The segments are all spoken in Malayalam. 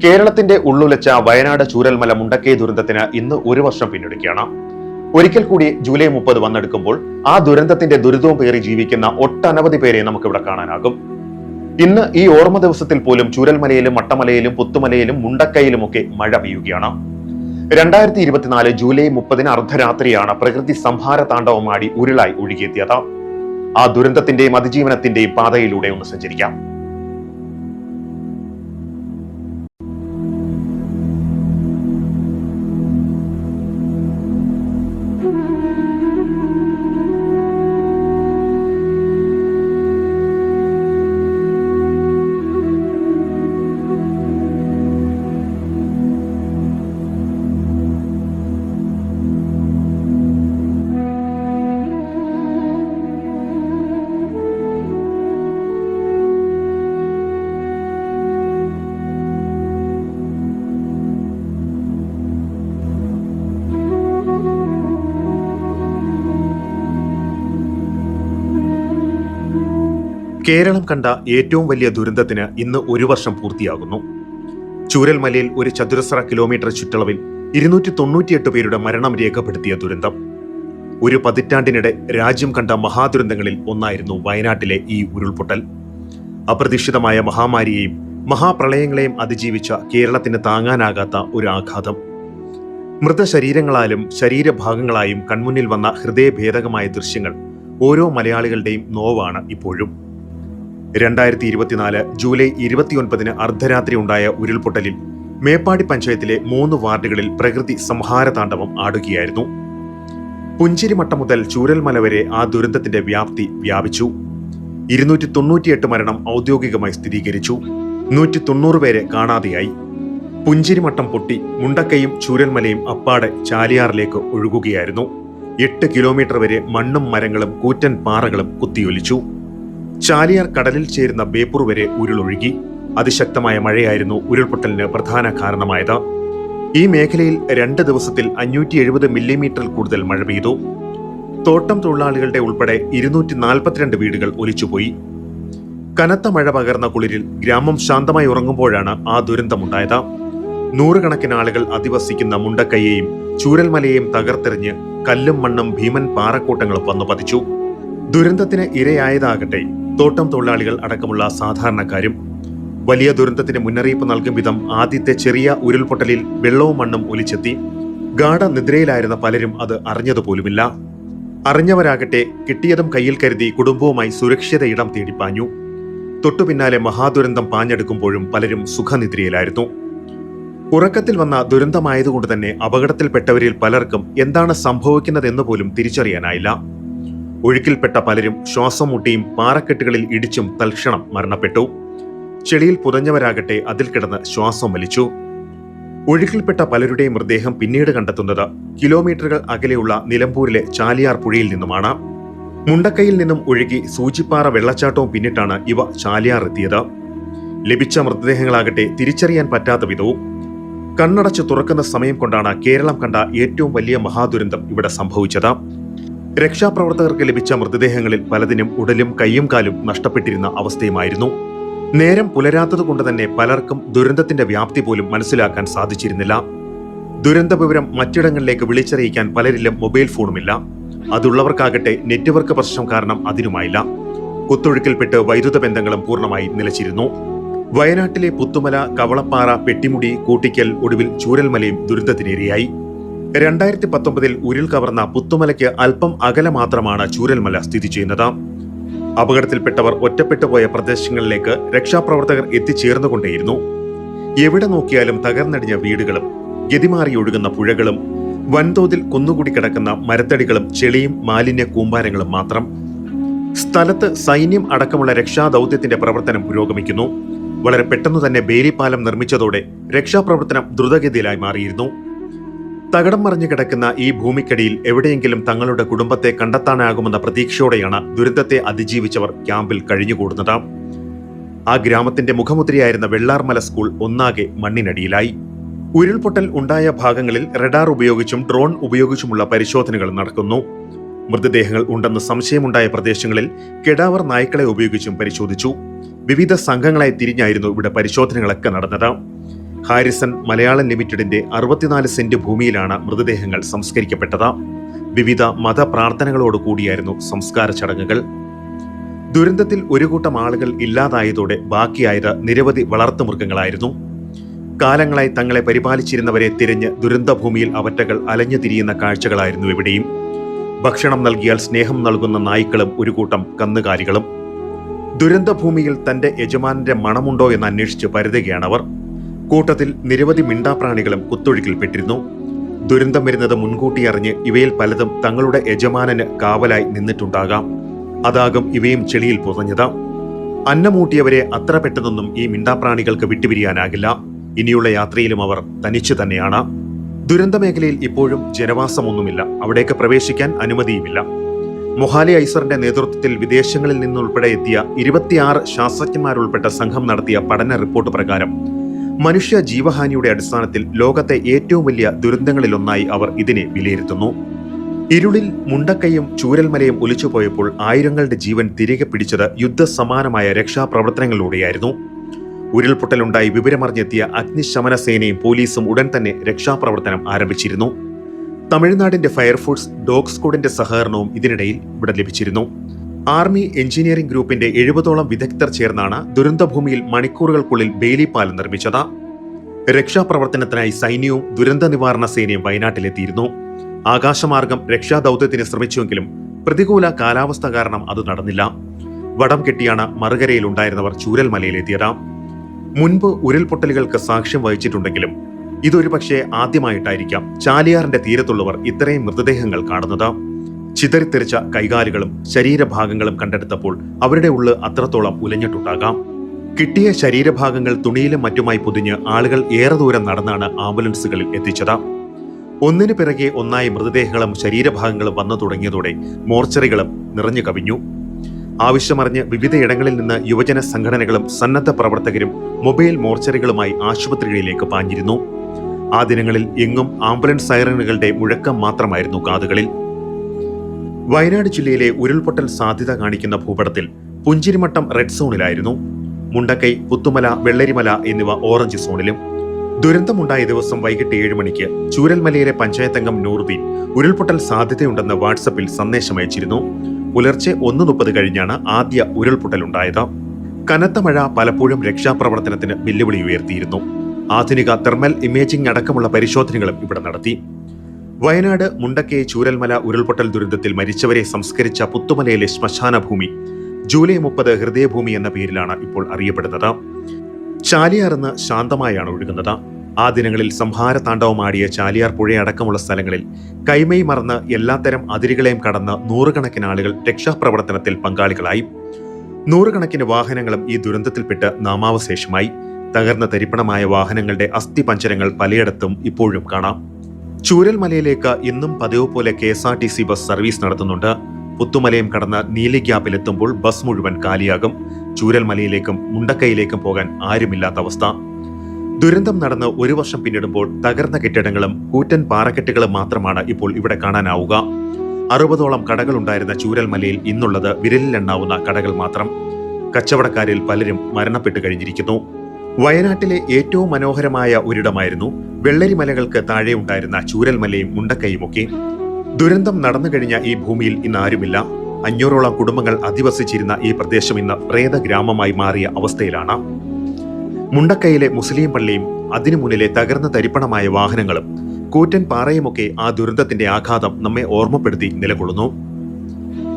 കേരളത്തിന്റെ ഉള്ളുലച്ച വയനാട് ചൂരൽമല മുണ്ടക്കൈ ദുരന്തത്തിന് ഇന്ന് 1 വർഷം പിന്നിടുകയാണ്. ഒരിക്കൽ കൂടി ജൂലൈ 30 വന്നെടുക്കുമ്പോൾ ആ ദുരന്തത്തിന്റെ ദുരിതവും പേറി ജീവിക്കുന്ന ഒട്ടനവധി പേരെ നമുക്കിവിടെ കാണാനാകും. ഇന്ന് ഈ ഓർമ്മ ദിവസത്തിൽ പോലും ചൂരൽമലയിലും മട്ടമലയിലും പുത്തുമലയിലും മുണ്ടക്കൈയിലും ഒക്കെ മഴ പെയ്യുകയാണ്. 2024 ജൂലൈ 30 അർദ്ധരാത്രിയാണ് പ്രകൃതി സംഹാര താണ്ഡവമാടി ഉരുളായി ഒഴുകിയെത്തിയത്. ആ ദുരന്തത്തിന്റെയും അതിജീവനത്തിന്റെയും പാതയിലൂടെ ഒന്ന് സഞ്ചരിക്കാം. കേരളം കണ്ട ഏറ്റവും വലിയ ദുരന്തത്തിന് ഇന്ന് 1 വർഷം പൂർത്തിയാകുന്നു. ചൂരൽമലയിൽ ഒരു ചതുരശ്ര കിലോമീറ്റർ ചുറ്റളവിൽ 298 പേരുടെ മരണം രേഖപ്പെടുത്തിയ ദുരന്തം. ഒരു പതിറ്റാണ്ടിനിടെ രാജ്യം കണ്ട മഹാദുരന്തങ്ങളിൽ ഒന്നായിരുന്നു വയനാട്ടിലെ ഈ ഉരുൾപൊട്ടൽ. അപ്രതീക്ഷിതമായ മഹാമാരിയെയും മഹാപ്രളയങ്ങളെയും അതിജീവിച്ച കേരളത്തിന് താങ്ങാനാകാത്ത ഒരു ആഘാതം. മൃതശരീരങ്ങളാലും ശരീരഭാഗങ്ങളായും കൺമുന്നിൽ വന്ന ഹൃദയഭേദകമായ ദൃശ്യങ്ങൾ ഓരോ മലയാളികളുടെയും നോവാണ് ഇപ്പോഴും. 2024 ജൂലൈ 29 അർദ്ധരാത്രി ഉണ്ടായ ഉരുൾപൊട്ടലിൽ മേപ്പാടി പഞ്ചായത്തിലെ 3 വാർഡുകളിൽ പ്രകൃതി സംഹാര താണ്ഡവം ആടുകയായിരുന്നു. പുഞ്ചിരിമട്ടം മുതൽ ചൂരൽമല വരെ ആ ദുരന്തത്തിന്റെ വ്യാപ്തി വ്യാപിച്ചു. 298 മരണം ഔദ്യോഗികമായി സ്ഥിരീകരിച്ചു. 190 പേരെ കാണാതെയായി. പുഞ്ചിരിമട്ടം പൊട്ടി മുണ്ടക്കൈയും ചൂരൽമലയും അപ്പാടെ ചാലിയാറിലേക്ക് ഒഴുകുകയായിരുന്നു. 8 കിലോമീറ്റർ വരെ മണ്ണും മരങ്ങളും കൂറ്റൻ പാറകളും കുത്തിയൊലിച്ചു. ചാലിയാർ കടലിൽ ചേരുന്ന ബേപ്പൂർ വരെ ഉരുളൊഴുകി. അതിശക്തമായ മഴയായിരുന്നു ഉരുൾപൊട്ടലിന് പ്രധാന കാരണമായത്. ഈ മേഖലയിൽ 2 ദിവസത്തിൽ 570 മില്ലിമീറ്ററിൽ കൂടുതൽ മഴ പെയ്തു. തോട്ടം തൊഴിലാളികളുടെ ഉൾപ്പെടെ 242 വീടുകൾ ഒലിച്ചുപോയി. കനത്ത മഴ പകർന്ന കുളിരിൽ ഗ്രാമം ശാന്തമായി ഉറങ്ങുമ്പോഴാണ് ആ ദുരന്തമുണ്ടായത്. 100 കണക്കിന് ആളുകൾ അധിവസിക്കുന്ന മുണ്ടക്കൈയെയും ചൂരൽമലയെയും തകർത്തെറിഞ്ഞ് കല്ലും മണ്ണും ഭീമൻ പാറക്കൂട്ടങ്ങളും വന്നു പതിച്ചു. ദുരന്തത്തിന് ഇരയായതാകട്ടെ തോട്ടം തൊഴിലാളികൾ അടക്കമുള്ള സാധാരണക്കാരും. വലിയ ദുരന്തത്തിന് മുന്നറിയിപ്പ് നൽകും വിധം ആദ്യത്തെ ചെറിയ ഉരുൾപൊട്ടലിൽ വെള്ളവും മണ്ണും ഒലിച്ചെത്തി. ഗാഢനിദ്രയിലായിരുന്ന പലരും അത് അറിഞ്ഞതുപോലുമില്ല. അറിഞ്ഞവരാകട്ടെ കിട്ടിയതും കയ്യിൽ കരുതി കുടുംബവുമായി സുരക്ഷിത ഇടം തേടിപ്പാഞ്ഞു. തൊട്ടുപിന്നാലെ മഹാദുരന്തം പാഞ്ഞെടുക്കുമ്പോഴും പലരും സുഖനിദ്രയിലായിരുന്നു. ഉറക്കത്തിൽ വന്ന ദുരന്തമായതുകൊണ്ട് തന്നെ അപകടത്തിൽപ്പെട്ടവരിൽ പലർക്കും എന്താണ് സംഭവിക്കുന്നതെന്ന് പോലും തിരിച്ചറിയാനായില്ല. ഒഴുക്കിൽപ്പെട്ട പലരും ശ്വാസം മുട്ടിയും പാറക്കെട്ടുകളിൽ ഇടിച്ചും തൽക്ഷണം മരണപ്പെട്ടു. ചെളിയിൽ പുതഞ്ഞവരാകട്ടെ അതിൽ കിടന്ന് ശ്വാസം വലിച്ചു. ഒഴുക്കിൽപ്പെട്ട പലരുടെയും മൃതദേഹം പിന്നീട് കണ്ടെത്തുന്നത് കിലോമീറ്ററുകൾ അകലെയുള്ള നിലമ്പൂരിലെ ചാലിയാർ പുഴയിൽ നിന്നുമാണ്. മുണ്ടക്കൈയിൽ നിന്നും ഒഴുകി സൂചിപ്പാറ വെള്ളച്ചാട്ടവും പിന്നിട്ടാണ് ഇവ ചാലിയാർ എത്തിയത്. ലഭിച്ച മൃതദേഹങ്ങളാകട്ടെ തിരിച്ചറിയാൻ പറ്റാത്ത വിധവും. കണ്ണടച്ച് തുറക്കുന്ന സമയം കൊണ്ടാണ് കേരളം കണ്ട ഏറ്റവും വലിയ മഹാദുരന്തം ഇവിടെ സംഭവിച്ചത്. രക്ഷാപ്രവർത്തകർക്ക് ലഭിച്ച മൃതദേഹങ്ങളിൽ പലതിനും ഉടലും കയ്യും കാലും നഷ്ടപ്പെട്ടിരുന്ന അവസ്ഥയുമായിരുന്നു. നേരം പുലരാത്തതുകൊണ്ട് തന്നെ പലർക്കും ദുരന്തത്തിന്റെ വ്യാപ്തി പോലും മനസ്സിലാക്കാൻ സാധിച്ചിരുന്നില്ല. ദുരന്ത വിവരം മറ്റിടങ്ങളിലേക്ക് വിളിച്ചറിയിക്കാൻ പലരിലും മൊബൈൽ ഫോണുമില്ല. അതുള്ളവർക്കാകട്ടെ നെറ്റ്വർക്ക് പ്രശ്നം കാരണം അതിനുമായില്ല. കുത്തൊഴുക്കിൽപ്പെട്ട് വൈദ്യുത ബന്ധങ്ങളും പൂർണ്ണമായി നിലച്ചിരുന്നു. വയനാട്ടിലെ പുത്തുമല, കവളപ്പാറ, പെട്ടിമുടി, കൂട്ടിക്കൽ, ഒടുവിൽ ചൂരൽമലയും ദുരന്തത്തിനിരയായി. 2019 ഉരുൾ കവർന്ന പുത്തുമലയ്ക്ക് അല്പം അകലെ മാത്രമാണ് ചൂരൽമല സ്ഥിതി ചെയ്യുന്നത്. അപകടത്തിൽപ്പെട്ടവർ ഒറ്റപ്പെട്ടുപോയ പ്രദേശങ്ങളിലേക്ക് രക്ഷാപ്രവർത്തകർ എത്തിച്ചേർന്നുകൊണ്ടേയിരുന്നു. എവിടെ നോക്കിയാലും തകർന്നടിഞ്ഞ വീടുകളും ഗതിമാറി ഒഴുകുന്ന പുഴകളും വൻതോതിൽ കുന്നുകൂടി കിടക്കുന്ന മരത്തടികളും ചെളിയും മാലിന്യ കൂമ്പാരങ്ങളും മാത്രം. സ്ഥലത്ത് സൈന്യം അടക്കമുള്ള രക്ഷാദൌത്യത്തിന്റെ പ്രവർത്തനം പുരോഗമിക്കുന്നു. വളരെ പെട്ടെന്ന് തന്നെ ബേലിപ്പാലം നിർമ്മിച്ചതോടെ രക്ഷാപ്രവർത്തനം ദ്രുതഗതിയിലായി മാറിയിരുന്നു. തകടം മറിഞ്ഞു കിടക്കുന്ന ഈ ഭൂമിക്കടിയിൽ എവിടെയെങ്കിലും തങ്ങളുടെ കുടുംബത്തെ കണ്ടെത്താനാകുമെന്ന പ്രതീക്ഷയോടെയാണ് ദുരന്തത്തെ അതിജീവിച്ചവർ ക്യാമ്പിൽ കഴിഞ്ഞുകൂടുന്നത്. ആ ഗ്രാമത്തിന്റെ മുഖമുദ്രയായിരുന്ന വെള്ളാർമല സ്കൂൾ ഒന്നാകെ മണ്ണിനടിയിലായി. ഉരുൾപൊട്ടൽ ഉണ്ടായ ഭാഗങ്ങളിൽ റഡാർ ഉപയോഗിച്ചും ഡ്രോൺ ഉപയോഗിച്ചുമുള്ള പരിശോധനകൾ നടക്കുന്നു. മൃതദേഹങ്ങൾ ഉണ്ടെന്ന് സംശയമുണ്ടായ പ്രദേശങ്ങളിൽ കെടാവർ നായ്ക്കളെ ഉപയോഗിച്ചും പരിശോധിച്ചു. വിവിധ സംഘങ്ങളായി തിരിഞ്ഞായിരുന്നു ഇവിടെ പരിശോധനകളൊക്കെ നടന്നത്. ഹാരിസൺ മലയാളം ലിമിറ്റഡിന്റെ 64 സെന്റ് ഭൂമിയിലാണ് മൃതദേഹങ്ങൾ സംസ്കരിക്കപ്പെട്ടത്. വിവിധ മതപ്രാർത്ഥനകളോടുകൂടിയായിരുന്നു സംസ്കാര ചടങ്ങുകൾ. ദുരന്തത്തിൽ ഒരു കൂട്ടം ആളുകൾ ഇല്ലാതായതോടെ ബാക്കിയായത് നിരവധി വളർത്തുമൃഗങ്ങളായിരുന്നു. കാലങ്ങളായി തങ്ങളെ പരിപാലിച്ചിരുന്നവരെ തിരഞ്ഞ് ദുരന്തഭൂമിയിൽ അവറ്റകൾ അലഞ്ഞു തിരിയുന്ന കാഴ്ചകളായിരുന്നു ഇവിടെയും. ഭക്ഷണം നൽകിയാൽ സ്നേഹം നൽകുന്ന നായ്ക്കളും ഒരു കൂട്ടം കന്നുകാലികളും. ദുരന്തഭൂമിയിൽ തന്റെ യജമാനന്റെ മണമുണ്ടോ എന്ന് അന്വേഷിച്ച് പരതുകയാണവർ. കൂട്ടത്തിൽ നിരവധി മിണ്ടാപ്രാണികളും കുത്തൊഴുക്കിൽപ്പെട്ടിരുന്നു. ദുരന്തം വരുന്നത് മുൻകൂട്ടി അറിഞ്ഞ് ഇവയിൽ പലതും തങ്ങളുടെ യജമാനന് കാവലായി നിന്നിട്ടുണ്ടാകാം. അതാകും ഇവയും ചെളിയിൽ പുതഞ്ഞത്. അന്നമൂട്ടിയവരെ അത്ര പെട്ടെന്നൊന്നും ഈ മിണ്ടാപ്രാണികൾക്ക് വിട്ടുപിരിയാനാകില്ല. ഇനിയുള്ള യാത്രയിലും അവർ തനിച്ചു തന്നെയാണ്. ദുരന്തമേഖലയിൽ ഇപ്പോഴും ജനവാസമൊന്നുമില്ല. അവിടേക്ക് പ്രവേശിക്കാൻ അനുമതിയുമില്ല. മൊഹാലി ഐസറിന്റെ നേതൃത്വത്തിൽ വിദേശങ്ങളിൽ നിന്നുൾപ്പെടെ എത്തിയ 26 ശാസ്ത്രജ്ഞന്മാരുൾപ്പെട്ട സംഘം നടത്തിയ പഠന റിപ്പോർട്ട് പ്രകാരം മനുഷ്യ ജീവഹാനിയുടെ അടിസ്ഥാനത്തിൽ ലോകത്തെ ഏറ്റവും വലിയ ദുരന്തങ്ങളിലൊന്നായി അവർ ഇതിനെ വിലയിരുത്തുന്നു. ഇരുളിൽ മുണ്ടക്കൈയും ചൂരൽമലയും ഒലിച്ചുപോയപ്പോൾ ആയിരങ്ങളുടെ ജീവൻ തിരികെ പിടിച്ചത് യുദ്ധസമാനമായ രക്ഷാപ്രവർത്തനങ്ങളിലൂടെയായിരുന്നു. ഉരുൾപൊട്ടലുണ്ടായി വിവരമറിഞ്ഞെത്തിയ അഗ്നിശമന സേനയും പോലീസും ഉടൻ തന്നെ രക്ഷാപ്രവർത്തനം ആരംഭിച്ചിരുന്നു. തമിഴ്നാടിന്റെ ഫയർഫോഴ്സ് ഡോഗ് സ്ക്വാഡിന്റെ സഹകരണവും ഇതിനിടയിൽ ഇവിടെ ലഭിച്ചിരുന്നു. ആർമി എഞ്ചിനീയറിംഗ് ഗ്രൂപ്പിന്റെ 70ഓളം വിദഗ്ധർ ചേർന്നാണ് ദുരന്തഭൂമിയിൽ മണിക്കൂറുകൾക്കുള്ളിൽ ബെയിലി പാലം നിർമ്മിച്ചത്. രക്ഷാപ്രവർത്തനത്തിനായി സൈന്യവും ദുരന്ത നിവാരണ സേനയും വയനാട്ടിലെത്തിയിരുന്നു. ആകാശമാർഗം രക്ഷാദൌത്യത്തിന് ശ്രമിച്ചുവെങ്കിലും പ്രതികൂല കാലാവസ്ഥ കാരണം അത് നടന്നില്ല. വടം കെട്ടിയാണ് മറുകരയിലുണ്ടായിരുന്നവർ ചൂരൽമലയിലെത്തിയത്. മുൻപ് ഉരുൾപൊട്ടലുകൾക്ക് സാക്ഷ്യം വഹിച്ചിട്ടുണ്ടെങ്കിലും ഇതൊരു പക്ഷേ ആദ്യമായിട്ടായിരിക്കാം ചാലിയാറിന്റെ തീരത്തുള്ളവർ ഇത്രയും മൃതദേഹങ്ങൾ കാണുന്നത്. ചിതറിത്തെറിച്ച കൈകാലുകളും ശരീരഭാഗങ്ങളും കണ്ടെടുത്തപ്പോൾ അവരുടെ ഉള്ള് അത്രത്തോളം ഉലഞ്ഞിട്ടുണ്ടാകാം. കിട്ടിയ ശരീരഭാഗങ്ങൾ തുണിയിലും മറ്റുമായി പൊതിഞ്ഞ് ആളുകൾ ഏറെ ദൂരം നടന്നാണ് ആംബുലൻസുകളിൽ എത്തിച്ചത്. ഒന്നിനു പിറകെ ഒന്നായി മൃതദേഹങ്ങളും ശരീരഭാഗങ്ങളും വന്നു തുടങ്ങിയതോടെ മോർച്ചറികളും നിറഞ്ഞു കവിഞ്ഞു. ആവശ്യമറിഞ്ഞ് വിവിധയിടങ്ങളിൽ നിന്ന് യുവജന സംഘടനകളും സന്നദ്ധ പ്രവർത്തകരും മൊബൈൽ മോർച്ചറികളുമായി ആശുപത്രികളിലേക്ക് പാഞ്ഞിരുന്നു. ആ ദിനങ്ങളിൽ എങ്ങും ആംബുലൻസ് സൈറനുകളുടെ മുഴക്കം മാത്രമായിരുന്നു കാതുകളിൽ. വയനാട് ജില്ലയിലെ ഉരുൾപൊട്ടൽ സാധ്യത കാണിക്കുന്ന ഭൂപടത്തിൽ പുഞ്ചിരിമട്ടം റെഡ് സോണിലായിരുന്നു. മുണ്ടക്കൈ, പുത്തുമല, വെള്ളരിമല എന്നിവ ഓറഞ്ച് സോണിലും. ദുരന്തമുണ്ടായ ദിവസം വൈകിട്ട് 7 മണിക്ക് ചൂരൽമലയിലെ പഞ്ചായത്തംഗം നൂറുദ്ദീൻ ഉരുൾപൊട്ടൽ സാധ്യതയുണ്ടെന്ന് വാട്സപ്പിൽ സന്ദേശം അയച്ചിരുന്നു. പുലർച്ചെ 1:30 കഴിഞ്ഞാണ് ആദ്യ ഉരുൾപൊട്ടലുണ്ടായത്. കനത്ത മഴ പലപ്പോഴും രക്ഷാപ്രവർത്തനത്തിന് വെല്ലുവിളി ഉയർത്തിയിരുന്നു. ആധുനിക തെർമൽ ഇമേജിംഗ് അടക്കമുള്ള പരിശോധനകളും ഇവിടെ നടത്തി. വയനാട് മുണ്ടക്കൈ ചൂരൽമല ഉരുൾപൊട്ടൽ ദുരന്തത്തിൽ മരിച്ചവരെ സംസ്കരിച്ച പുത്തുമലയിലെ ശ്മശാന ഭൂമി ജൂലൈ 30 ഹൃദയഭൂമി എന്ന പേരിലാണ് ഇപ്പോൾ അറിയപ്പെടുന്നത്. ചാലിയാറെന്ന് ശാന്തമായാണ് ഒഴുകുന്നത്. ആ ദിനങ്ങളിൽ സംഹാര താണ്ഡവമാടിയ ചാലിയാർ പുഴയടക്കമുള്ള സ്ഥലങ്ങളിൽ കൈമൈ മറന്ന് എല്ലാത്തരം അതിരുകളെയും കടന്ന് നൂറുകണക്കിന് ആളുകൾ രക്ഷാപ്രവർത്തനത്തിൽ പങ്കാളികളായി. നൂറുകണക്കിന് വാഹനങ്ങളും ഈ ദുരന്തത്തിൽപ്പെട്ട് നാമാവശേഷമായി. തകർന്ന തരിപ്പണമായ വാഹനങ്ങളുടെ അസ്ഥിപഞ്ചരങ്ങൾ പലയിടത്തും ഇപ്പോഴും കാണാം. ചൂരൽമലയിലേക്ക് ഇന്നും പതിവ് പോലെ KSRTC ബസ് സർവീസ് നടത്തുന്നുണ്ട്. പുത്തുമലയും കടന്ന് നീലി ഗ്യാപ്പിലെത്തുമ്പോൾ ബസ് മുഴുവൻ കാലിയാകും. ചൂരൽമലയിലേക്കും മുണ്ടക്കൈയിലേക്കും പോകാൻ ആരുമില്ലാത്ത അവസ്ഥ. ദുരന്തം നടന്ന് 1 വർഷം പിന്നിടുമ്പോൾ തകർന്ന കെട്ടിടങ്ങളും കൂറ്റൻ പാറക്കെട്ടുകളും മാത്രമാണ് ഇപ്പോൾ ഇവിടെ കാണാനാവുക. 60ഓളം കടകളുണ്ടായിരുന്ന ചൂരൽമലയിൽ ഇന്നുള്ളത് വിരലിലെണ്ണാവുന്ന കടകൾ മാത്രം. കച്ചവടക്കാരിൽ പലരും മരണപ്പെട്ടു കഴിഞ്ഞിരിക്കുന്നു. വയനാട്ടിലെ ഏറ്റവും മനോഹരമായ ഒരിടമായിരുന്നു വെള്ളരിമലകൾക്ക് താഴെ ഉണ്ടായിരുന്ന ചൂരൽമലയും മുണ്ടക്കൈയുമൊക്കെ. ദുരന്തം നടന്നു കഴിഞ്ഞ ഈ ഭൂമിയിൽ ഇന്ന് ആരുമില്ല. 500ഓളം കുടുംബങ്ങൾ അധിവസിച്ചിരുന്ന ഈ പ്രദേശം ഇന്ന് പ്രേത ഗ്രാമമായി മാറിയ അവസ്ഥയിലാണ്. മുണ്ടക്കൈയിലെ മുസ്ലിം പള്ളിയും അതിനു മുന്നിലെ തകർന്ന തരിപ്പണമായ വാഹനങ്ങളും കൂറ്റൻ പാറയുമൊക്കെ ആ ദുരന്തത്തിന്റെ ആഘാതം നമ്മെ ഓർമ്മപ്പെടുത്തി നിലകൊള്ളുന്നു.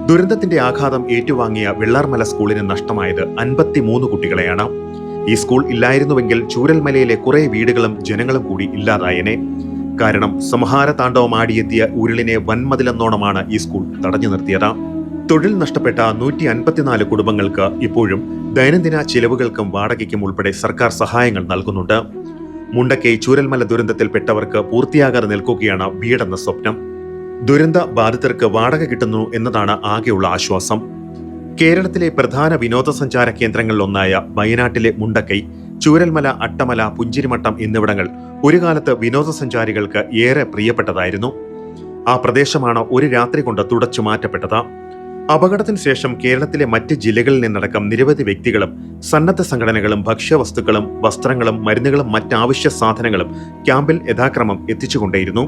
ദുരന്തത്തിന്റെ ആഘാതം ഏറ്റുവാങ്ങിയ വെള്ളാർമല സ്കൂളിന് നഷ്ടമായത് 53 കുട്ടികളെയാണ്. ഈ സ്കൂൾ ഇല്ലായിരുന്നുവെങ്കിൽ ചൂരൽമലയിലെ കുറെ വീടുകളും ജനങ്ങളും കൂടി ഇല്ലാതായനെ. കാരണം സംഹാര താണ്ഡവമാടിയെത്തിയ ഉരുളിനെ വൻമതിലെന്നോണമാണ് ഈ സ്കൂൾ തടഞ്ഞു നിർത്തിയത്. തൊഴിൽ നഷ്ടപ്പെട്ട 154 കുടുംബങ്ങൾക്ക് ഇപ്പോഴും ദൈനംദിന ചിലവുകൾക്കും വാടകയ്ക്കും ഉൾപ്പെടെ സർക്കാർ സഹായങ്ങൾ നൽകുന്നുണ്ട്. മുണ്ടക്കൈ ചൂരൽമല ദുരന്തത്തിൽപ്പെട്ടവർക്ക് പൂർത്തിയാകാതെ നിൽക്കുകയാണ് വീടെന്ന സ്വപ്നം. ദുരന്ത ബാധിതർക്ക് വാടക കിട്ടുന്നു എന്നതാണ് ആകെയുള്ള ആശ്വാസം. കേരളത്തിലെ പ്രധാന വിനോദസഞ്ചാര കേന്ദ്രങ്ങളിലൊന്നായ വയനാട്ടിലെ മുണ്ടക്കൈ, ചൂരൽമല, അട്ടമല, പുഞ്ചിരിമട്ടം എന്നിവിടങ്ങൾ ഒരു കാലത്ത് വിനോദസഞ്ചാരികൾക്ക് ഏറെ പ്രിയപ്പെട്ടതായിരുന്നു. ആ പ്രദേശമാണ് ഒരു രാത്രി കൊണ്ട് തുടച്ചു മാറ്റപ്പെട്ടത്. അപകടത്തിന് ശേഷം കേരളത്തിലെ മറ്റ് ജില്ലകളിൽ നിന്നടക്കം നിരവധി വ്യക്തികളും സന്നദ്ധ സംഘടനകളും ഭക്ഷ്യവസ്തുക്കളും വസ്ത്രങ്ങളും മരുന്നുകളും മറ്റാവശ്യ സാധനങ്ങളും ക്യാമ്പിൽ യഥാക്രമം എത്തിച്ചുകൊണ്ടേയിരുന്നു.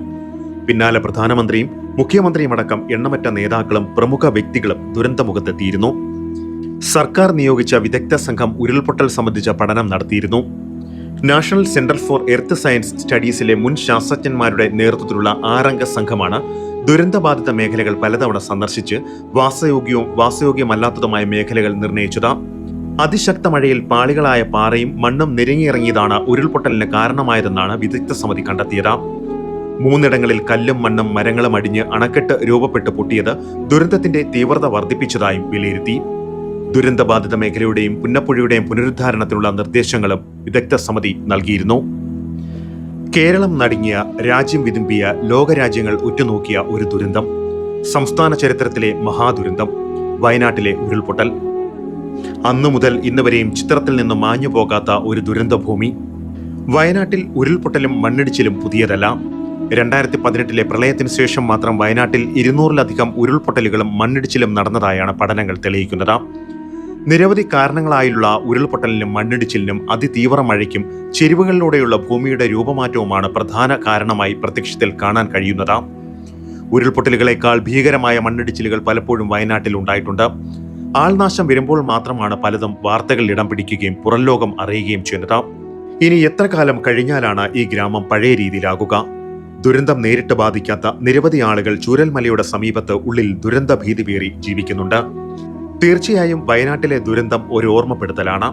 പിന്നാലെ പ്രധാനമന്ത്രിയും മുഖ്യമന്ത്രിയുമടക്കം എണ്ണമറ്റ നേതാക്കളും പ്രമുഖ വ്യക്തികളും ദുരന്തമുഖത്തെത്തിയിരുന്നു. സർക്കാർ നിയോഗിച്ച വിദഗ്ധ സംഘം ഉരുൾപൊട്ടൽ സംബന്ധിച്ച പഠനം നടത്തിയിരുന്നു. National centre for earth science സ്റ്റഡീസിലെ മുൻ ശാസ്ത്രജ്ഞന്മാരുടെ നേതൃത്വത്തിലുള്ള 6-അംഗ സംഘമാണ് ദുരന്തബാധിത മേഖലകൾ പലതവണ സന്ദർശിച്ച് വാസയോഗ്യവും വാസയോഗ്യമല്ലാത്തതുമായ മേഖലകൾ നിർണയിച്ചത്. അതിശക്ത മഴയിൽ പാളികളായ പാറയും മണ്ണും നിരങ്ങിയിറങ്ങിയതാണ് ഉരുൾപൊട്ടലിന് കാരണമായതെന്നാണ് വിദഗ്ധ സമിതി കണ്ടെത്തിയത്. 3 കല്ലും മണ്ണും മരങ്ങളും അടിഞ്ഞ് അണക്കെട്ട് രൂപപ്പെട്ട് പൊട്ടിയത് ദുരന്തത്തിന്റെ തീവ്രത വർദ്ധിപ്പിച്ചതായും വിലയിരുത്തി. ദുരന്തബാധിത മേഖലയുടെയും പുന്നപ്പുഴയുടെയും പുനരുദ്ധാരണത്തിനുള്ള നിർദ്ദേശങ്ങളും വിദഗ്ധ സമിതി നൽകിയിരുന്നു. കേരളം നടുങ്ങിയ, രാജ്യം വിതുമ്പിയ, ലോകരാജ്യങ്ങൾ ഉറ്റുനോക്കിയ ഒരു ദുരന്തം. സംസ്ഥാന ചരിത്രത്തിലെ മഹാദുരന്തം, വയനാട്ടിലെ ഉരുൾപൊട്ടൽ. അന്നു മുതൽ ഇന്ന് വരെയും ചിത്രത്തിൽ നിന്നും മാഞ്ഞു പോകാത്ത ഒരു ദുരന്തഭൂമി. വയനാട്ടിൽ ഉരുൾപൊട്ടലും മണ്ണിടിച്ചിലും പുതിയതല്ല. 2018 പ്രളയത്തിന് ശേഷം മാത്രം വയനാട്ടിൽ 200-ലധികം ഉരുൾപൊട്ടലുകളും മണ്ണിടിച്ചിലും നടന്നതായാണ് പഠനങ്ങൾ തെളിയിക്കുന്നത്. നിരവധി കാരണങ്ങളായുള്ള ഉരുൾപൊട്ടലിനും മണ്ണിടിച്ചിലിനും അതിതീവ്ര മഴയ്ക്കും ചെരിവുകളിലൂടെയുള്ള ഭൂമിയുടെ രൂപമാറ്റവുമാണ് പ്രധാന കാരണമായി പ്രത്യക്ഷത്തിൽ കാണാൻ കഴിയുന്നത്. ഉരുൾപൊട്ടലുകളെക്കാൾ ഭീകരമായ മണ്ണിടിച്ചിലുകൾ പലപ്പോഴും വയനാട്ടിൽ ഉണ്ടായിട്ടുണ്ട്. ആൾനാശം വരുമ്പോൾ മാത്രമാണ് പലതും വാർത്തകളിൽ ഇടം പിടിക്കുകയും പുറംലോകം അറിയുകയും ചെയ്യുന്നത്. ഇനി എത്ര കാലം കഴിഞ്ഞാലാണ് ഈ ഗ്രാമം പഴയ രീതിയിലാകുക? ദുരന്തം നേരിട്ട് ബാധിക്കാത്ത നിരവധി ആളുകൾ ചൂരൽമലയുടെ സമീപത്ത് ഉള്ളിൽ ദുരന്ത ഭീതി പേറി ജീവിക്കുന്നുണ്ട്. തീർച്ചയായും വയനാട്ടിലെ ദുരന്തം ഒരു ഓർമ്മപ്പെടുത്തലാണ്.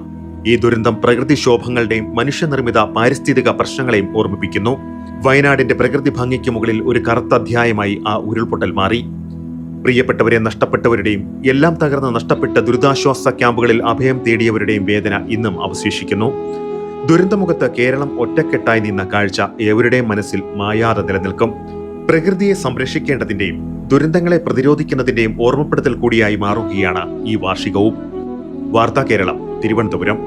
ഈ ദുരന്തം പ്രകൃതിക്ഷോഭങ്ങളുടെയും മനുഷ്യനിർമ്മിത പാരിസ്ഥിതിക പ്രശ്നങ്ങളെയും ഓർമ്മിപ്പിക്കുന്നു. വയനാടിന്റെ പ്രകൃതി ഭംഗിക്ക് മുകളിൽ ഒരു കറുത്ത അധ്യായമായി ആ ഉരുൾപൊട്ടൽ മാറി. പ്രിയപ്പെട്ടവരെ നഷ്ടപ്പെട്ടവരുടെയും എല്ലാം തകർന്ന് നഷ്ടപ്പെട്ട ദുരിതാശ്വാസ ക്യാമ്പുകളിൽ അഭയം തേടിയവരുടെയും വേദന ഇന്നും അവശേഷിക്കുന്നു. ദുരന്തമുഖത്ത് കേരളം ഒറ്റക്കെട്ടായി നിന്ന കാഴ്ച ഏവരുടെയും മനസ്സിൽ മായാതെ നിലനിൽക്കും. പ്രകൃതിയെ സംരക്ഷിക്കേണ്ടതിന്റെയും ദുരന്തങ്ങളെ പ്രതിരോധിക്കുന്നതിന്റെയും ഓർമ്മപ്പെടുത്തൽ കൂടിയായി മാറുകയാണ് ഈ വാർഷികവും. വാർത്താ കേരളം, തിരുവനന്തപുരം.